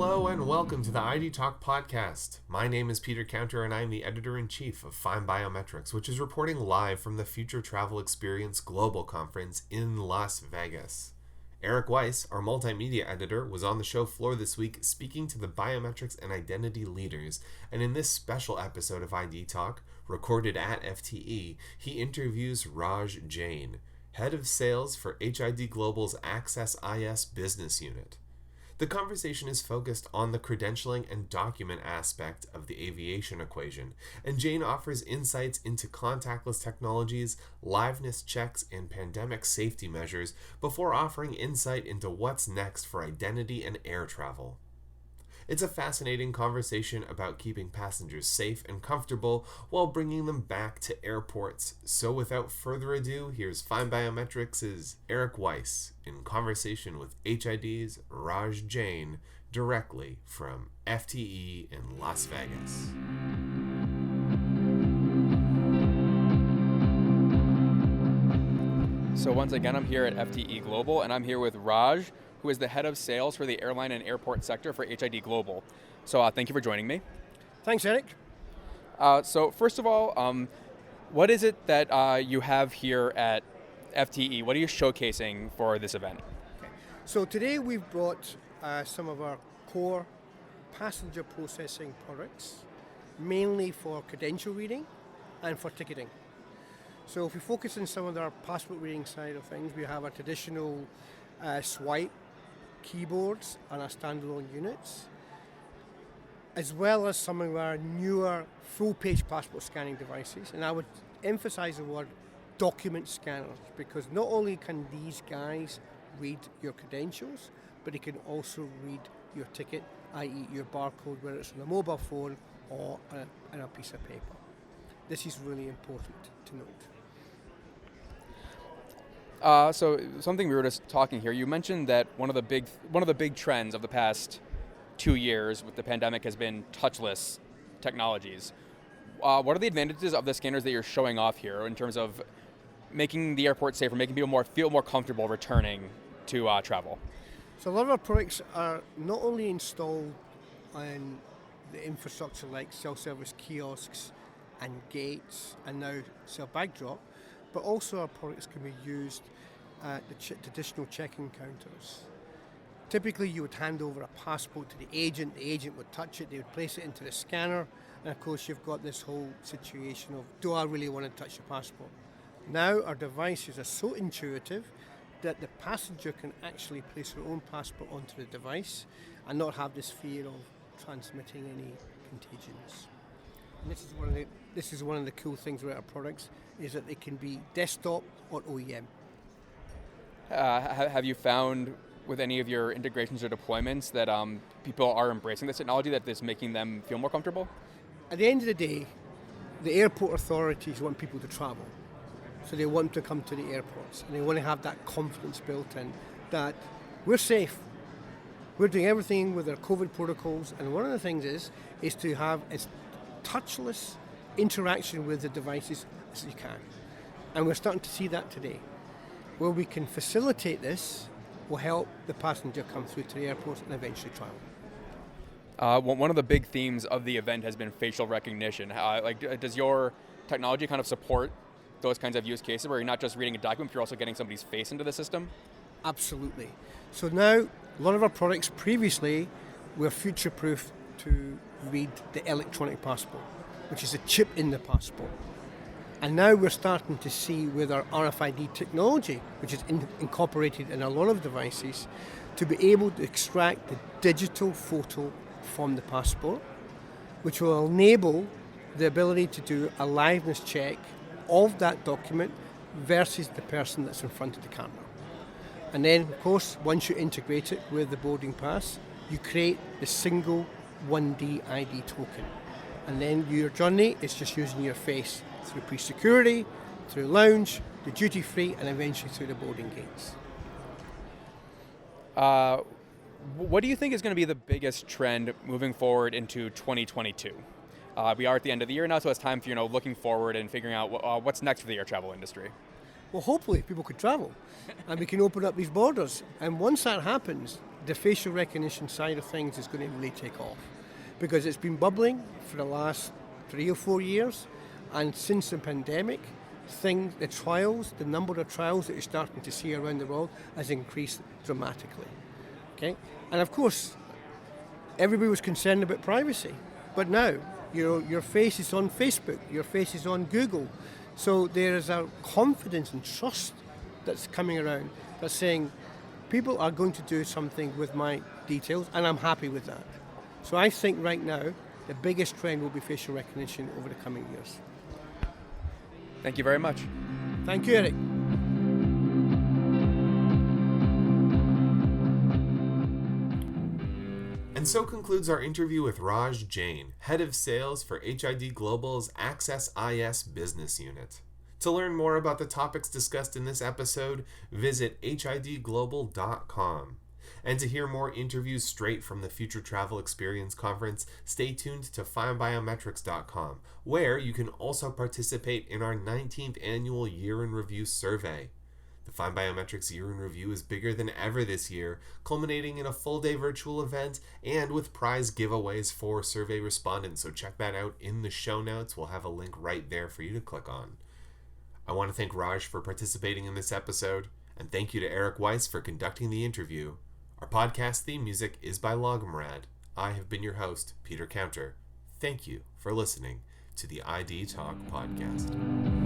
Hello and welcome to the ID Talk podcast. My name is Peter Counter and I'm the editor-in-chief of FindBiometrics, which is reporting live from the Future Travel Experience Global Conference in Las Vegas. Eric Weiss, our multimedia editor, was on the show floor this week speaking to the biometrics and identity leaders, and in this special episode of ID Talk, recorded at FTE, he interviews Raj Jain, head of sales for HID Global's Access IS business unit. The conversation is focused on the credentialing and document aspect of the aviation equation, and Jane offers insights into contactless technologies, liveness checks, and pandemic safety measures before offering insight into what's next for identity and air travel. It's a fascinating conversation about keeping passengers safe and comfortable while bringing them back to airports. So without further ado, here's FindBiometrics' Eric Weiss in conversation with HID's Raj Jain directly from FTE in Las Vegas. So once again, I'm here at FTE Global, and I'm here with Raj, who is the head of sales for the airline and airport sector for HID Global. So thank you for joining me. Thanks, Eric. So first of all, what is it that you have here at FTE? What are you showcasing for this event? Okay. So today we've brought some of our core passenger processing products, mainly for credential reading and for ticketing. So if we focus on some of our passport reading side of things, we have our traditional swipe keyboards and our standalone units, as well as some of our newer full-page passport scanning devices. And I would emphasize the word document scanners, because not only can these guys read your credentials, but they can also read your ticket, i.e. your barcode, whether it's on a mobile phone or on a piece of paper. This is really important to note. So something we were just talking here, you mentioned that one of the big trends of the past 2 years with the pandemic has been touchless technologies. What are the advantages of the scanners that you're showing off here in terms of making the airport safer, making people feel more comfortable returning to travel? So a lot of our products are not only installed on the infrastructure like self-service kiosks and gates and now self-bag drop, but also our products can be used at the traditional check-in counters. Typically you would hand over a passport to the agent would touch it, they would place it into the scanner, and of course you've got this whole situation of, do I really want to touch the passport? Now our devices are so intuitive that the passenger can actually place their own passport onto the device and not have this fear of transmitting any contagions. And this is one of the cool things about our products, is that they can be desktop or OEM. Have you found with any of your integrations or deployments that people are embracing this technology, that is making them feel more comfortable? At the end of the day, the airport authorities want people to travel. So they want to come to the airports and they want to have that confidence built in that we're safe. We're doing everything with our COVID protocols, and one of the things is to have as touchless interaction with the devices as you can. And we're starting to see that today. Where we can facilitate this will help the passenger come through to the airport and eventually travel. One of the big themes of the event has been facial recognition. Does your technology kind of support those kinds of use cases where you're not just reading a document, but you're also getting somebody's face into the system? Absolutely. So now, a lot of our products previously were future-proof to read the electronic passport, which is a chip in the passport. And now we're starting to see with our RFID technology, which is incorporated in a lot of devices, to be able to extract the digital photo from the passport, which will enable the ability to do a liveness check of that document versus the person that's in front of the camera. And then, of course, once you integrate it with the boarding pass, you create the single 1D ID token. And then your journey is just using your face through pre-security, through lounge, the duty-free, and eventually through the boarding gates. What do you think is going to be the biggest trend moving forward into 2022? We are at the end of the year now, so it's time for looking forward and figuring out what's next for the air travel industry. Well, hopefully people could travel and we can open up these borders. And once that happens, the facial recognition side of things is going to really take off, because it's been bubbling for the last 3 or 4 years, and since the pandemic, the number of trials that you're starting to see around the world has increased dramatically. Okay, and of course, everybody was concerned about privacy, but now, your face is on Facebook, your face is on Google, so there is a confidence and trust that's coming around that's saying people are going to do something with my details, and I'm happy with that. So I think right now the biggest trend will be facial recognition over the coming years. Thank you very much. Thank you, Eric. And so concludes our interview with Raj Jain, Head of Sales for HID Global's Access IS business unit. To learn more about the topics discussed in this episode, visit hidglobal.com. And to hear more interviews straight from the Future Travel Experience Conference, stay tuned to FindBiometrics.com, where you can also participate in our 19th annual Year in Review survey. The FindBiometrics Year in Review is bigger than ever this year, culminating in a full-day virtual event and with prize giveaways for survey respondents, so check that out in the show notes. We'll have a link right there for you to click on. I want to thank Raj for participating in this episode, and thank you to Eric Weiss for conducting the interview. Our podcast theme music is by Logomrad. I have been your host, Peter Counter. Thank you for listening to the ID Talk podcast.